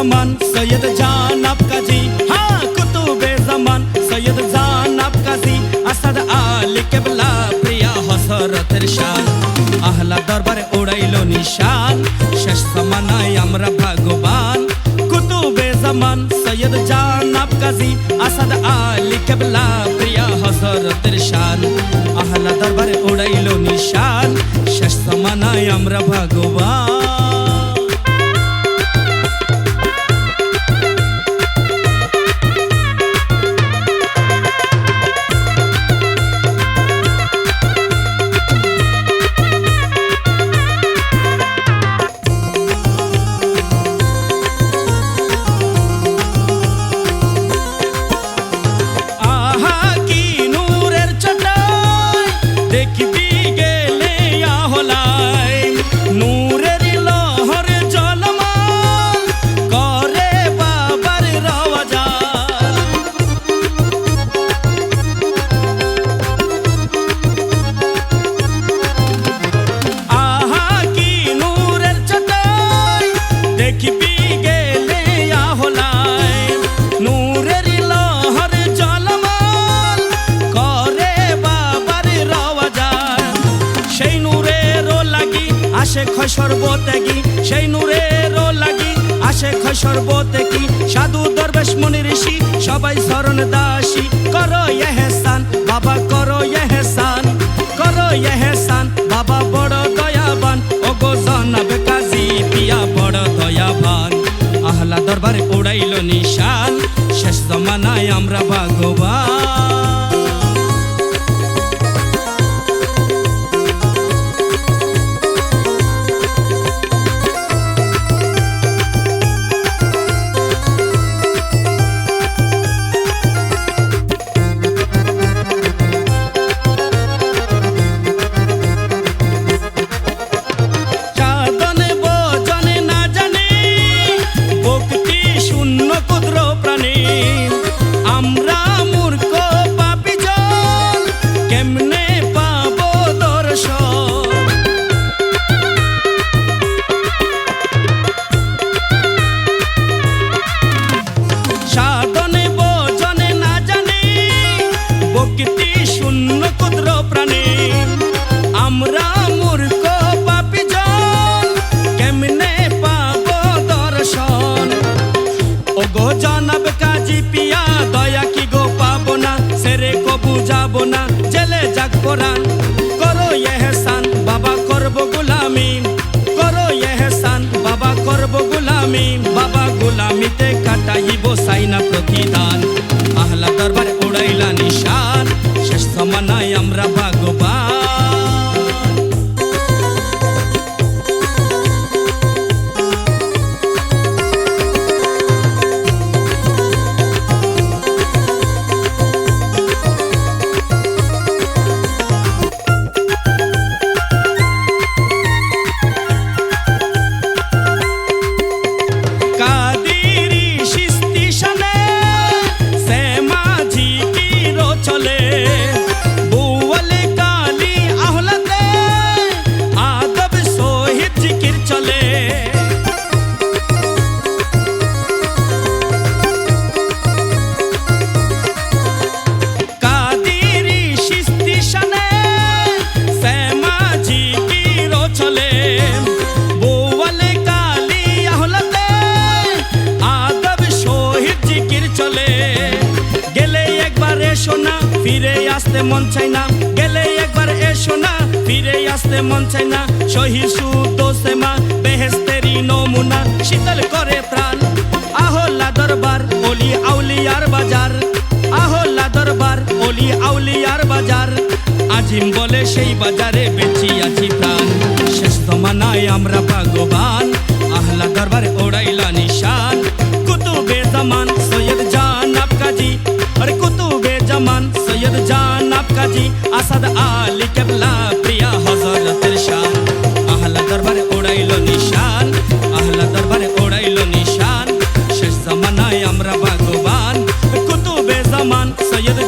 জামান সৈয়দ জানাব কাজী, হ্যাঁ কুতুবে জামান সৈয়দ জানাব কাজী, আসাদ আলী কেবলা প্রিয়া হযরতের শান। আহলা দরবারে উড়াইলো নিশান, শেষ জামানায় আমরা ভাগ্যবান। কুতুবে জামান সৈয়দ জানাব কাজী, আসাদ আলী কেবলা প্রিয়া হযরতের শান। আহলা দরবারে উড়াইলো নিশান, শেষ জামানায় আমরা ভাগ্যবান। আসে খয় সর্বত্যাগী, সেই নূরেরও লাগি আসে খয় সর্বত্যাগী। সাধু দরবেশ মুনি ঋষি সবাই শরণ দাসী, করো ইহসান বাবা করো ইহসান, করো ইহসান বাবা বড় দয়াবান। ওগো জানাব কাজী পিয়া বড় দয়াবান। আহলা দরবারে উড়াইলো নিশান, শেষ জামানায় আমরা ভাগ্যবান। আমরা মূর্খ পাপী জন কেমনে পাবো দর্শন, সাধনে ভজনে না জানি ভক্তি শূন্য ক্ষুদ্র প্রাণী। আমরা মূর্খ পাপী জন কেমনে পাবো দর্শন। ওগো জানাব কাজী পিয়া দয়া কি গো পাবো না, সেরে কো বুঝাবো না জেলে যাক কোরআন। করো ইহসান বাবা করবো গুলামি, করো ইহসান বাবা করবো গুলামি। বাবা গুলামিতে কাটাইব সাইনা প্রতিদান। আহলা দরবারে উড়াইলা নিশান, শেষ জামানায় আমরা ভাগ্যবান। ফিরে আসতে মন চাই না, গেলে একবার এসো না ফিরে আসতে মন চাই না। শহীদ শুদ্ধ সেমা বেহেস্তেরি নমুনা শীতল করে প্রাণ। আহলা দরবার অলি আউলিয়ার বাজার, আহলা দরবার অলি আউলিয়ার বাজার। আজিম বলে সেই বাজারে বেঁচে আছি প্রাণ, শেষ জামানায় আমরা ভাগ্যবান। আহলা দরবারে ওড়াইলা নিশান, কুতুবে জামান সৈয়দ জানাব কাজী, আরে কুতুবে জামান সৈয়দ জানাব কাজী, আসাদ আলী কেবলা প্রিয়া হযরতের শান। আহলা দরবারে উড়াইলো নিশান, আহলা দরবারে উড়াইলো নিশান, শেষ জামানায় আমরা ভাগ্যবান। কুতুবে জামান সৈয়দ